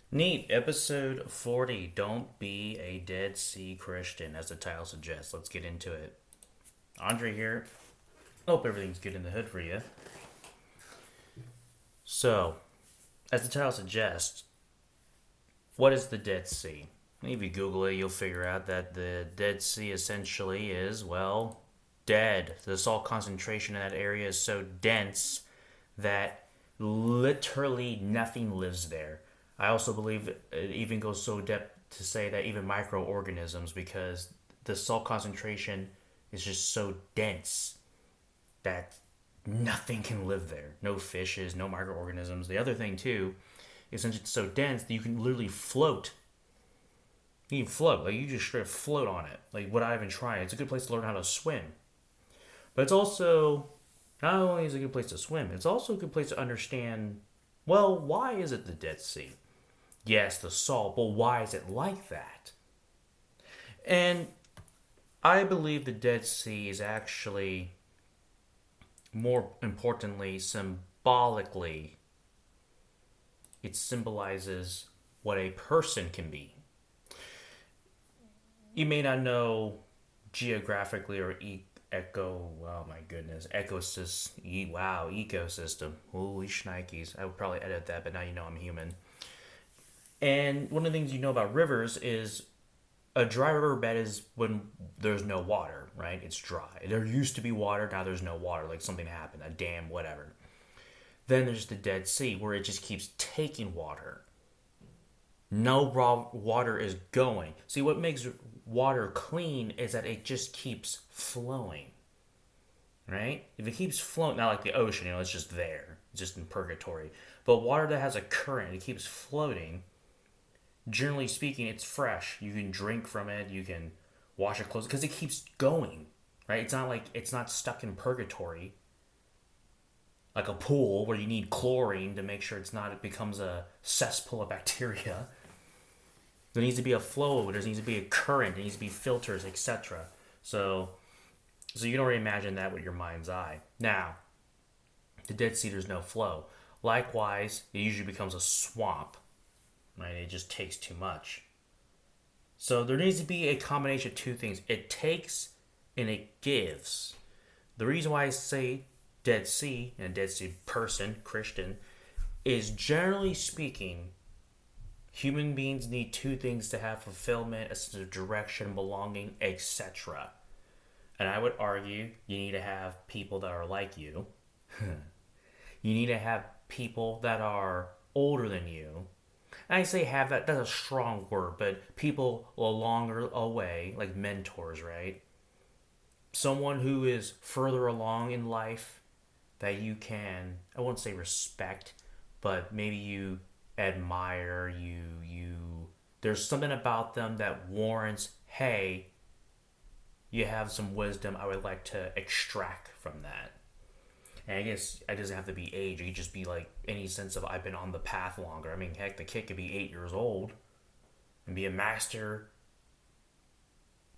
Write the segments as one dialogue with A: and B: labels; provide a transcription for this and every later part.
A: Neat. Episode 40. Don't be a Dead Sea Christian, as the title suggests. Let's get into it. Andre here. Hope everything's good in the hood for you. So, as the title suggests, what is the Dead Sea? If you Google it, you'll figure out that the Dead Sea essentially is, well, dead. The salt concentration in that area is so dense that literally nothing lives there. I also believe it even goes so depth to say that even microorganisms, because the salt concentration is just so dense that nothing can live there. No fishes, no microorganisms. The other thing too is since it's so dense that you can literally float. You can float, like you just straight float on it. Like without even trying. It's a good place to learn how to swim. But it's also not only is it a good place to swim, it's also a good place to understand, well, why is it the Dead Sea? Yes, the salt, but why is it like that? And I believe the Dead Sea is actually, more importantly, symbolically, it symbolizes what a person can be. You may not know geographically or oh my goodness, ecosystem. Holy shnikes. I would probably edit that, but now you know I'm human. And one of the things you know about rivers is a dry riverbed is when there's no water, right? It's dry. There used to be water, now there's no water, like something happened, a dam, whatever. Then there's the Dead Sea, where it just keeps taking water. No raw water is going. See, what makes water clean is that it just keeps flowing, right? If it keeps flowing, not like the ocean, it's just there, it's just in purgatory. But water that has a current, it keeps floating. Generally speaking, it's fresh. You can drink from it. You can wash your clothes because it keeps going, right? It's not like it's not stuck in purgatory like a pool where you need chlorine to make sure it becomes a cesspool of bacteria. There needs to be a flow. There needs to be a current. There needs to be filters, etc. So, so you can already imagine that with your mind's eye. Now, the Dead Sea, there's no flow. Likewise, it usually becomes a swamp, right? It just takes too much. So there needs to be a combination of two things. It takes and it gives. The reason why I say Dead Sea and Dead Sea person, Christian, is generally speaking, human beings need two things to have fulfillment, a sense of direction, belonging, etc. And I would argue you need to have people that are like you. You need to have people that are older than you. And I say have that's a strong word, but people a longer away, like mentors, right? Someone who is further along in life that you can, I won't say respect, but maybe you admire, there's something about them that warrants, hey, you have some wisdom I would like to extract from that. And I guess it doesn't have to be age. It could just be like any sense of I've been on the path longer. I mean, heck, the kid could be 8 years old and be a master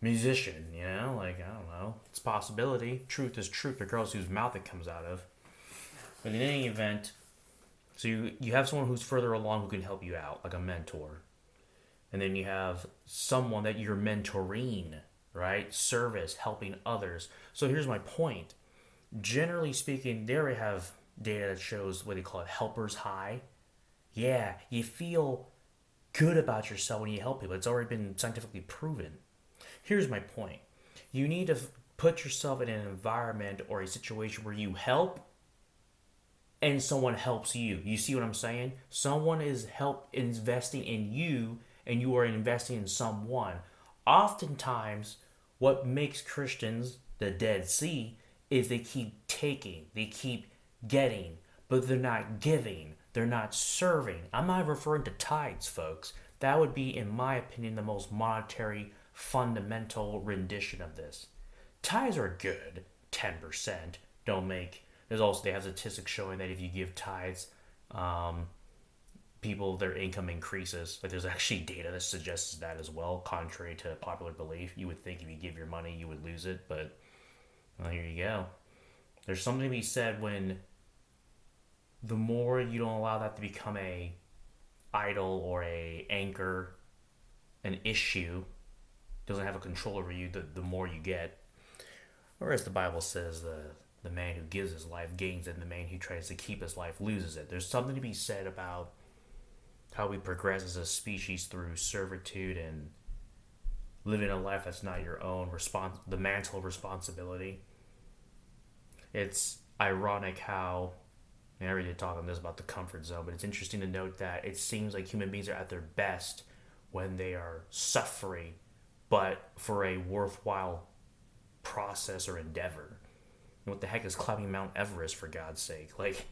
A: musician, Like, I don't know. It's a possibility. Truth is truth, regardless whose mouth it comes out of. But in any event, so you have someone who's further along who can help you out, like a mentor. And then you have someone that you're mentoring, right? Service, helping others. So here's my point. Generally speaking, they already have data that shows what they call it helper's high. Yeah, you feel good about yourself when you help people. It's already been scientifically proven. Here's my point. You need to put yourself in an environment or a situation where you help and someone helps you. You see what I'm saying? Someone is help investing in you and you are investing in someone. Oftentimes, what makes Christians the Dead Sea is they keep taking, they keep getting, but they're not giving, they're not serving. I'm not referring to tithes, folks. That would be, in my opinion, the most monetary fundamental rendition of this. Tithes are good, 10%. Don't make. There's also, they have statistics showing that if you give tithes, um, people, their income increases. Like there's actually data that suggests that as well, contrary to popular belief. You would think if you give your money, you would lose it, but well, here you go. There's something to be said when the more you don't allow that to become a idol or a anchor, an issue, doesn't have a control over you, the more you get. Or as the Bible says, the man who gives his life gains it, and the man who tries to keep his life loses it. There's something to be said about how we progress as a species through servitude and living a life that's not your own, the mantle of responsibility. It's ironic how, I already did talk on this about the comfort zone, but it's interesting to note that it seems like human beings are at their best when they are suffering, but for a worthwhile process or endeavor. What the heck is climbing Mount Everest, for God's sake? Like,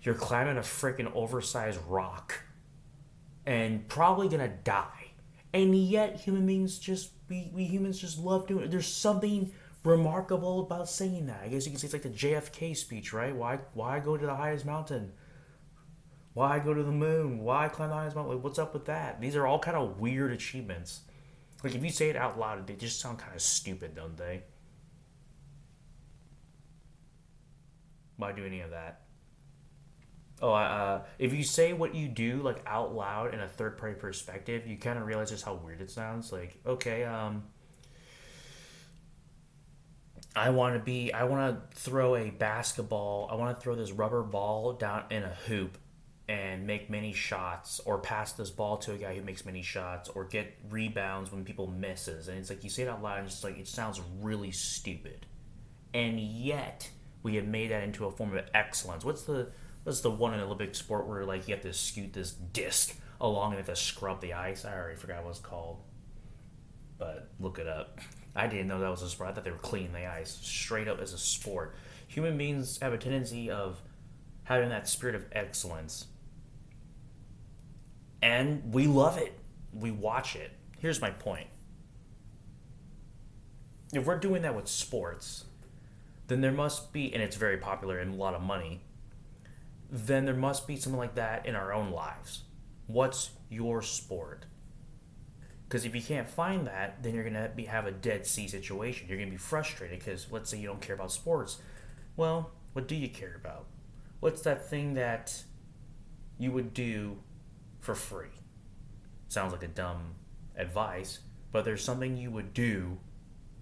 A: you're climbing a freaking oversized rock and probably gonna die. And yet, human beings we humans just love doing it. There's something remarkable about saying that. I guess you can say it's like the JFK speech, right? Why go to the highest mountain? Why go to the moon? Why climb the highest mountain? Like, what's up with that? These are all kind of weird achievements. Like, if you say it out loud, they just sound kind of stupid, don't they? Why do any of that? Oh, if you say what you do like out loud in a third party perspective, you kind of realize just how weird it sounds. Like, okay, I want to throw a basketball. I want to throw this rubber ball down in a hoop and make many shots, or pass this ball to a guy who makes many shots, or get rebounds when people misses. And it's like you say it out loud, and it's like it sounds really stupid, and yet we have made that into a form of excellence. What's the one in Olympic sport where like you have to scoot this disc along and have to scrub the ice? I already forgot what it's called, but look it up. I didn't know that was a sport. I thought they were cleaning the ice straight up as a sport. Human beings have a tendency of having that spirit of excellence, and we love it. We watch it. Here's my point. If we're doing that with sports, then there must be, and it's very popular and a lot of money, then there must be something like that in our own lives. What's your sport? Because if you can't find that, then you're going to have a Dead Sea situation. You're going to be frustrated because let's say you don't care about sports. Well, what do you care about? What's that thing that you would do for free? Sounds like a dumb advice, but there's something you would do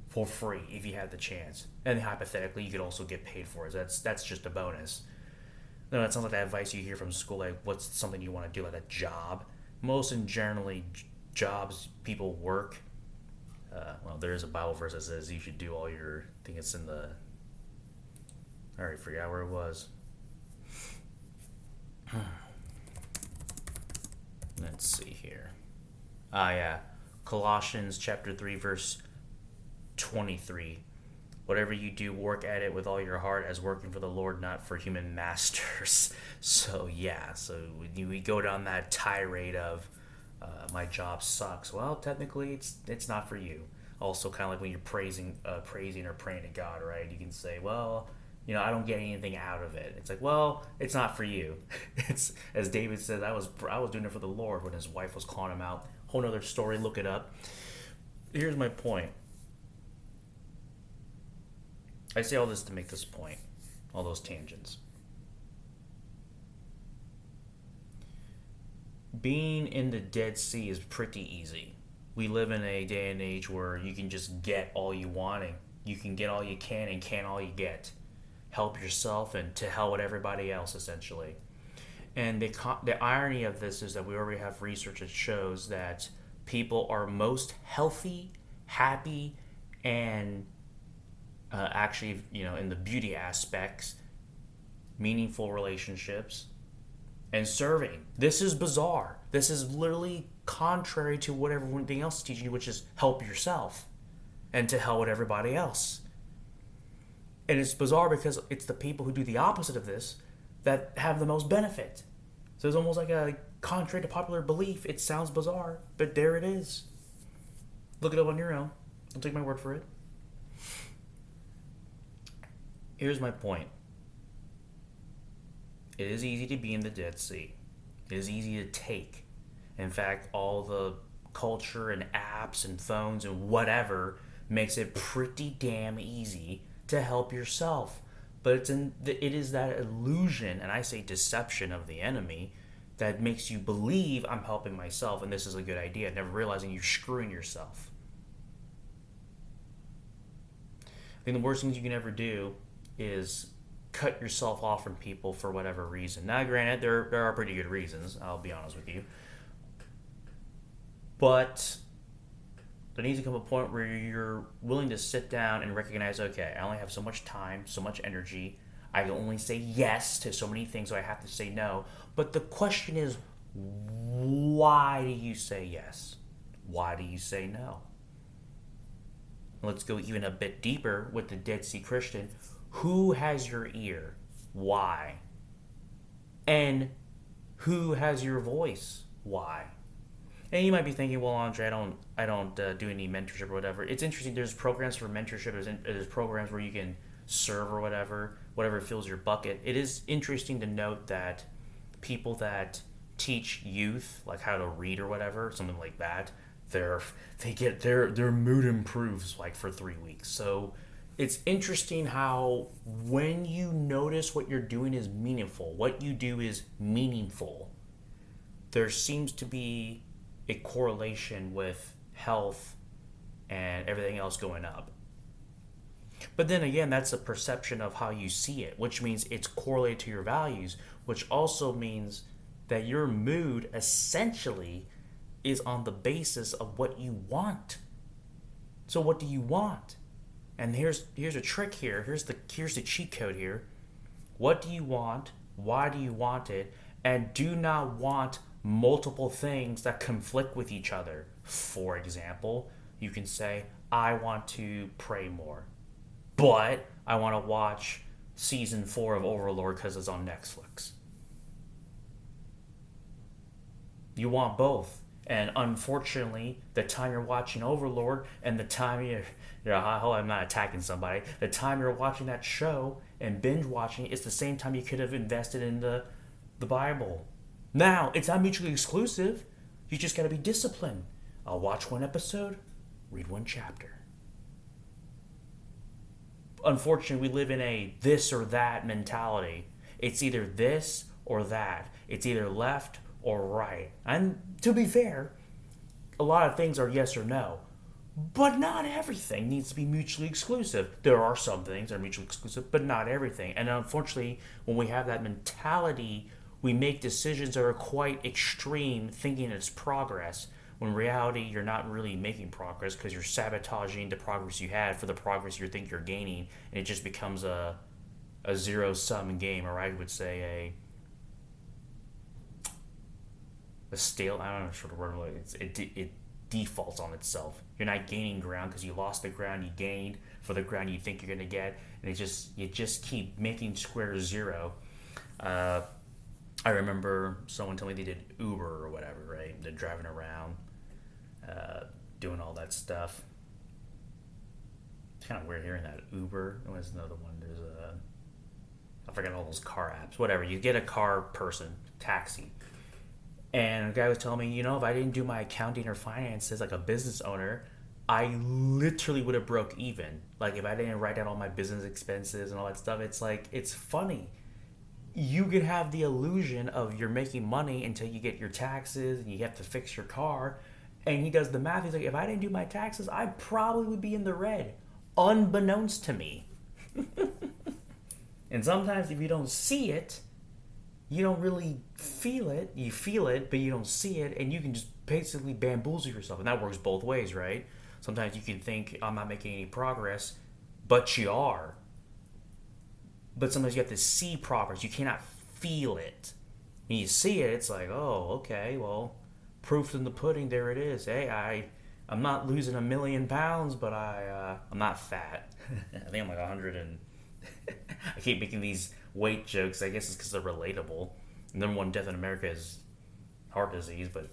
A: for free if you had the chance. And hypothetically, you could also get paid for it. That's just a bonus. No, that sounds like that advice you hear from school, like what's something you want to do, like a job. Most and generally, jobs people work. Well, there is a Bible verse that says you should do all your. I think it's in the. I already forgot where it was. Let's see here. Yeah, Colossians chapter 3 verse 23. Whatever you do, work at it with all your heart as working for the Lord, not for human masters. So yeah, so we go down that tirade of my job sucks. Well, technically, it's not for you. Also, kind of like when you're praising or praying to God, right? You can say, well, I don't get anything out of it. It's like, well, it's not for you. It's as David said, I was doing it for the Lord when his wife was calling him out. Whole nother story. Look it up. Here's my point. I say all this to make this point, all those tangents. Being in the Dead Sea is pretty easy. We live in a day and age where you can just get all you want, and you can get all you can and can all you get. Help yourself and to hell with everybody else, essentially. And the irony of this is that we already have research that shows that people are most healthy, happy, and actually, in the beauty aspects, meaningful relationships, and serving. This is bizarre. This is literally contrary to what everything else is teaching you, which is help yourself and to hell with everybody else. And it's bizarre because it's the people who do the opposite of this that have the most benefit. So it's almost like a contrary to popular belief. It sounds bizarre, but there it is. Look it up on your own. Don't take my word for it. Here's my point. It is easy to be in the Dead Sea. It is easy to take. In fact, all the culture and apps and phones and whatever makes it pretty damn easy to help yourself. But it is that illusion, and I say deception of the enemy, that makes you believe I'm helping myself and this is a good idea, never realizing you're screwing yourself. I think the worst things you can ever do is cut yourself off from people for whatever reason. Now, granted, there are pretty good reasons, I'll be honest with you. But there needs to come a point where you're willing to sit down and recognize, okay, I only have so much time, so much energy. I can only say yes to so many things, so I have to say no. But the question is, why do you say yes? Why do you say no? Let's go even a bit deeper with the Dead Sea Christian. Who has your ear? Why? And who has your voice? Why? And you might be thinking, well, Andre, I don't do any mentorship or whatever. It's interesting. There's programs for mentorship. There's programs where you can serve or whatever fills your bucket. It is interesting to note that people that teach youth like how to read or whatever, something like that, their mood improves like for 3 weeks. So it's interesting how when you notice what you're doing is meaningful, what you do is meaningful, there seems to be a correlation with health and everything else going up. But then again, that's a perception of how you see it, which means it's correlated to your values, which also means that your mood essentially is on the basis of what you want. So what do you want? And here's a trick here. Here's the cheat code here. What do you want? Why do you want it? And do not want multiple things that conflict with each other. For example, you can say, I want to pray more, but I want to watch season 4 of Overlord because it's on Netflix. You want both. And unfortunately, the time you're watching Overlord and the time I'm not attacking somebody, the time you're watching that show and binge watching it's the same time you could have invested in the Bible. Now, it's not mutually exclusive. You just got to be disciplined. I'll watch one episode, read one chapter. Unfortunately, we live in a this or that mentality. It's either this or that. It's either left or right. And to be fair, a lot of things are yes or no. But not everything needs to be mutually exclusive. There are some things that are mutually exclusive, but not everything. And unfortunately, when we have that mentality, we make decisions that are quite extreme, thinking it's progress. When in reality, you're not really making progress because you're sabotaging the progress you had for the progress you think you're gaining. And it just becomes a zero-sum game, or I would say a stale, I don't know what the word is. It defaults on itself. You're not gaining ground because you lost the ground you gained for the ground you think you're going to get. And you just keep making square zero. I remember someone told me they did Uber or whatever, right? They're driving around, doing all that stuff. It's kind of weird hearing that. Uber. There's another one. There's I forget all those car apps. Whatever. You get a car person, taxi. And a guy was telling me, if I didn't do my accounting or finances like a business owner, I literally would have broke even. Like if I didn't write down all my business expenses and all that stuff, it's like, it's funny. You could have the illusion of you're making money until you get your taxes and you have to fix your car. And he does the math. He's like, if I didn't do my taxes, I probably would be in the red, unbeknownst to me. And sometimes if you don't see it, you don't really feel it. You feel it, but you don't see it. And you can just basically bamboozle yourself. And that works both ways, right? Sometimes you can think, I'm not making any progress, but you are. But sometimes you have to see progress. You cannot feel it. When you see it, it's like, oh, okay, well, proof's in the pudding. There it is. Hey, I'm not losing 1 million pounds, but I'm not fat. I think I'm like 100 and... I keep making these weight jokes. I guess it's because they're relatable. Number one death in America is heart disease, but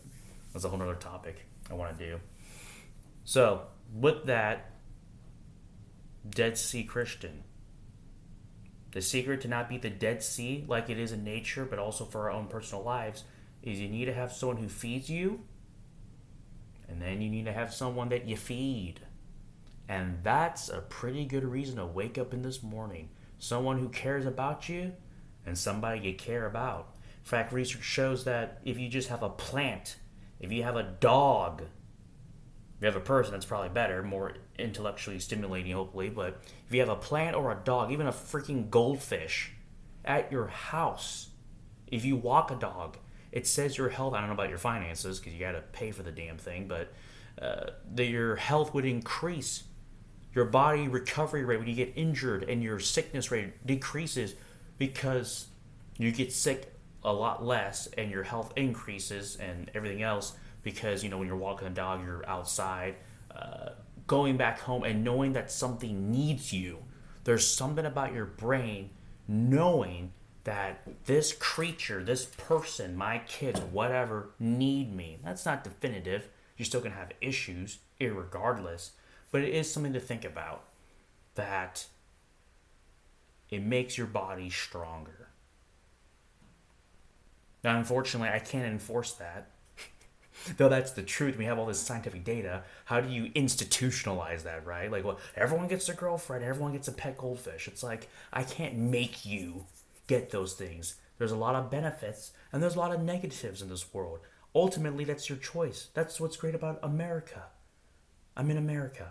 A: that's a whole other topic I want to do. So, with that, Dead Sea Christian. The secret to not be the Dead Sea like it is in nature, but also for our own personal lives, is you need to have someone who feeds you, and then you need to have someone that you feed. And that's a pretty good reason to wake up in this morning. Someone who cares about you, and somebody you care about. In fact, research shows that if you just have a plant, if you have a dog, if you have a person, that's probably better, more intellectually stimulating, hopefully. But if you have a plant or a dog, even a freaking goldfish at your house, if you walk a dog, it says your health. I don't know about your finances because you got to pay for the damn thing, but that your health would increase. Your body recovery rate when you get injured and your sickness rate decreases because you get sick a lot less and your health increases and everything else because when you're walking a dog, you're outside, going back home and knowing that something needs you. There's something about your brain knowing that this creature, this person, my kids, whatever, need me. That's not definitive. You're still going to have issues, irregardless. But it is something to think about that it makes your body stronger. Now, unfortunately, I can't enforce that. Though that's the truth. We have all this scientific data. How do you institutionalize that, right? Like, well, everyone gets a girlfriend, everyone gets a pet goldfish. It's like, I can't make you get those things. There's a lot of benefits and there's a lot of negatives in this world. Ultimately, that's your choice. That's what's great about America. I'm in America.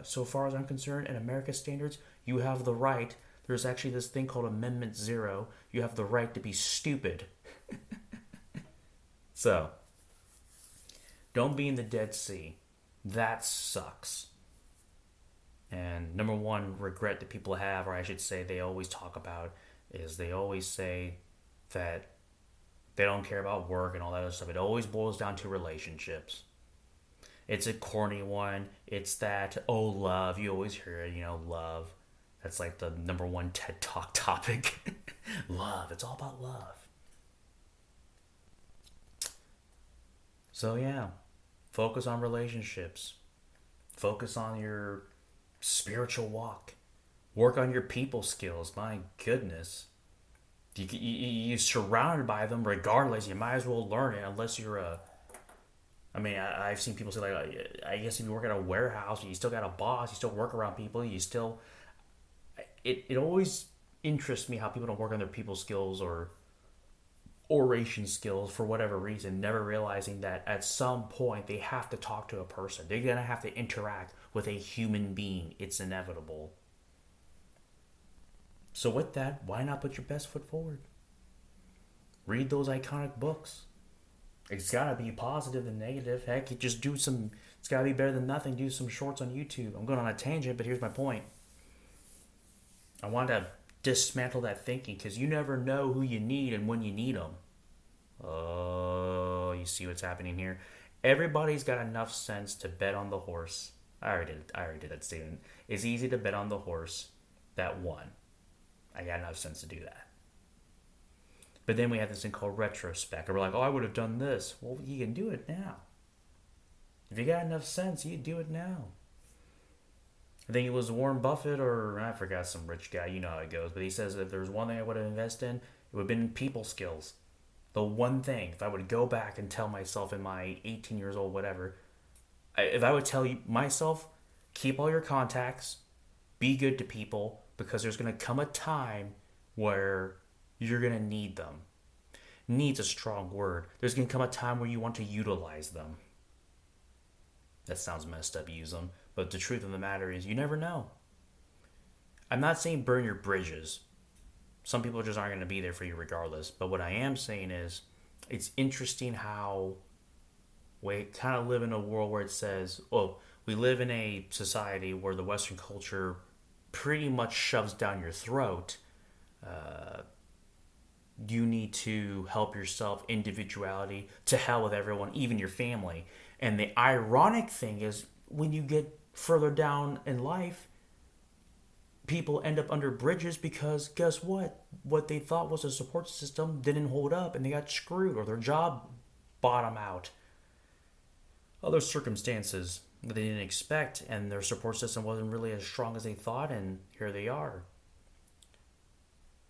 A: So far as I'm concerned, in America's standards, you have the right. There's actually this thing called Amendment Zero. You have the right to be stupid. So, don't be in the Dead Sea. That sucks. And number one regret that people have, or I should say they always talk about, is they always say that they don't care about work and all that other stuff. It always boils down to relationships. It's a corny one. It's that, oh, love. You always hear it, love. That's like the number one TED Talk topic. Love. It's all about love. So, yeah. Focus on relationships. Focus on your spiritual walk. Work on your people skills. My goodness. You're surrounded by them regardless. You might as well learn it unless you're a... I've seen people say, like, I guess if you work at a warehouse, you still got a boss, you still work around people, you still... It always interests me how people don't work on their people skills or oration skills for whatever reason, never realizing that at some point they have to talk to a person. They're going to have to interact with a human being. It's inevitable. So with that, why not put your best foot forward? Read those iconic books. It's gotta be positive and negative. Heck, you just do some... It's gotta be better than nothing. Do some shorts on YouTube. I'm going on a tangent, but here's my point. I want to dismantle that thinking because you never know who you need and when you need them. Oh, you see what's happening here? Everybody's got enough sense to bet on the horse. I already did that statement. It's easy to bet on the horse that won. I got enough sense to do that. But then we have this thing called retrospect. Or we're like, oh, I would have done this. Well, you can do it now. If you got enough sense, you can do it now. I think it was Warren Buffett or I forgot some rich guy. You know how it goes. But he says if there's one thing I would have invested in, it would have been people skills. The one thing, if I would go back and tell myself in my 18 years old, whatever, if I would tell myself, keep all your contacts, be good to people, because there's going to come a time where you're going to need them. Need's a strong word. There's going to come a time where you want to utilize them. That sounds messed up, use them. But the truth of the matter is, you never know. I'm not saying burn your bridges. Some people just aren't going to be there for you regardless. But what I am saying is, it's interesting how we kind of live in a world where it says, oh, we live in a society where the Western culture pretty much shoves down your throat. You need to help yourself, individuality, to hell with everyone, even your family. And the ironic thing is, when you get further down in life, people end up under bridges because guess what? What they thought was a support system didn't hold up and they got screwed or their job bottomed out. Other circumstances that they didn't expect and their support system wasn't really as strong as they thought, and here they are.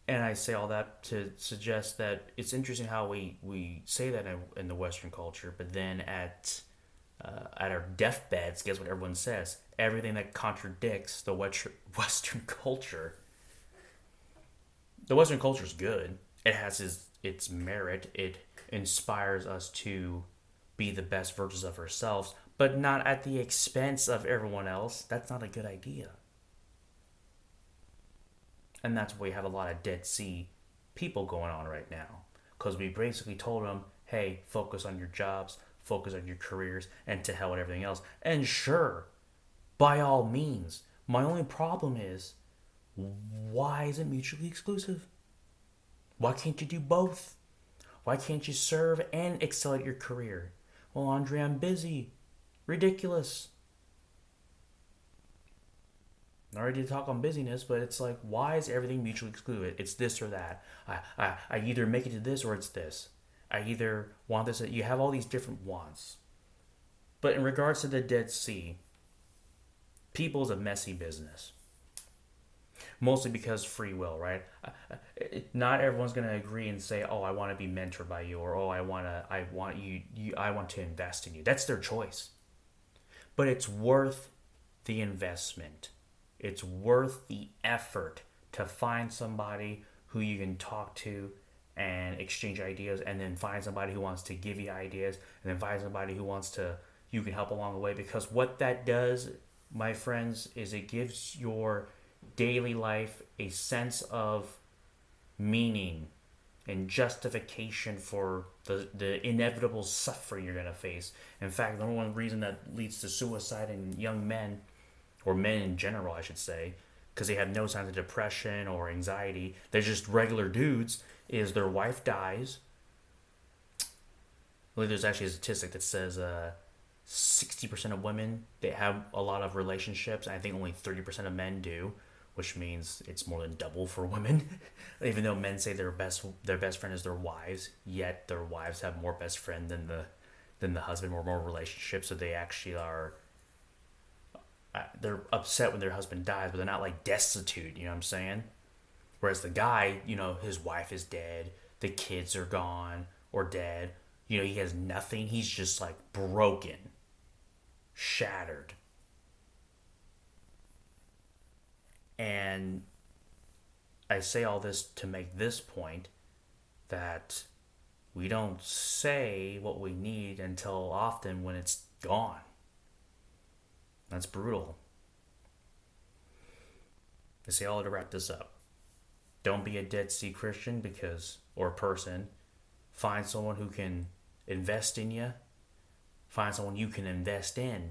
A: And I say all that to suggest that it's interesting how we say that in the Western culture, but then at our deathbeds, guess what everyone says? Everything that contradicts the Western culture. The Western culture is good. It has its merit. It inspires us to be the best versions of ourselves, but not at the expense of everyone else. That's not a good idea. And that's why we have a lot of Dead Sea people going on right now. Because we basically told them, hey, focus on your jobs, focus on your careers, and to hell with everything else. And sure, by all means, my only problem is, why is it mutually exclusive? Why can't you do both? Why can't you serve and excel at your career? Well, Andre, I'm busy. Ridiculous. I already did talk on busyness, but it's like, why is everything mutually excluded? It's this or that. I either make it to this or it's this. I either want this. You have all these different wants. But in regards to the Dead Sea, people's a messy business. Mostly because free will, right? Not everyone's gonna agree and say, "Oh, I want to be mentored by you," or "Oh, I want to invest in you." That's their choice. But it's worth the investment. It's worth the effort to find somebody who you can talk to and exchange ideas, and then find somebody who wants to give you ideas, and then find somebody who wants to you can help along the way. Because what that does, my friends, is it gives your daily life a sense of meaning and justification for the inevitable suffering you're going to face. In fact, the number one reason that leads to suicide in young men, or men in general, I should say, because they have no signs of depression or anxiety, they're just regular dudes, is their wife dies. Well, there's actually a statistic that says 60% of women they have a lot of relationships. I think only 30% of men do, which means it's more than double for women. Even though men say their best friend is their wives, yet their wives have more best friend than the husband, or more relationships. So they actually are they're upset when their husband dies, but they're not like destitute. You know what I'm saying? Whereas the guy, his wife is dead, the kids are gone or dead. He has nothing. He's just like broken, shattered. And I say all this to make this point that we don't say what we need until often when it's gone. That's brutal. I say all to wrap this up. Don't be a Dead Sea Christian or person. Find someone who can invest in you. Find someone you can invest in.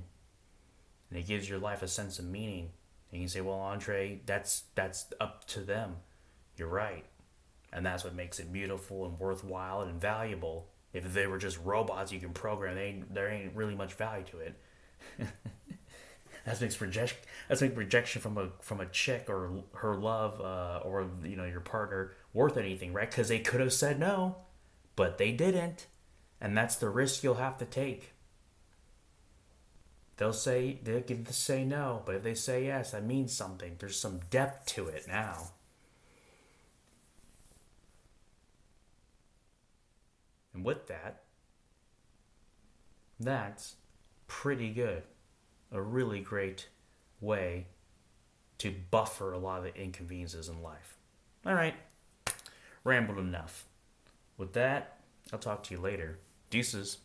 A: And it gives your life a sense of meaning. And you can say, well, Andre, that's up to them. You're right. And that's what makes it beautiful and worthwhile and valuable. If they were just robots you can program, there ain't really much value to it. That's makes rejection from a chick or her love or your partner worth anything, right? Because they could have said no, but they didn't, and that's the risk you'll have to take. They'll give the say no, but if they say yes, that means something. There's some depth to it now. And with that, that's pretty good. A really great way to buffer a lot of the inconveniences in life. All right, rambled enough. With that, I'll talk to you later. Deuces.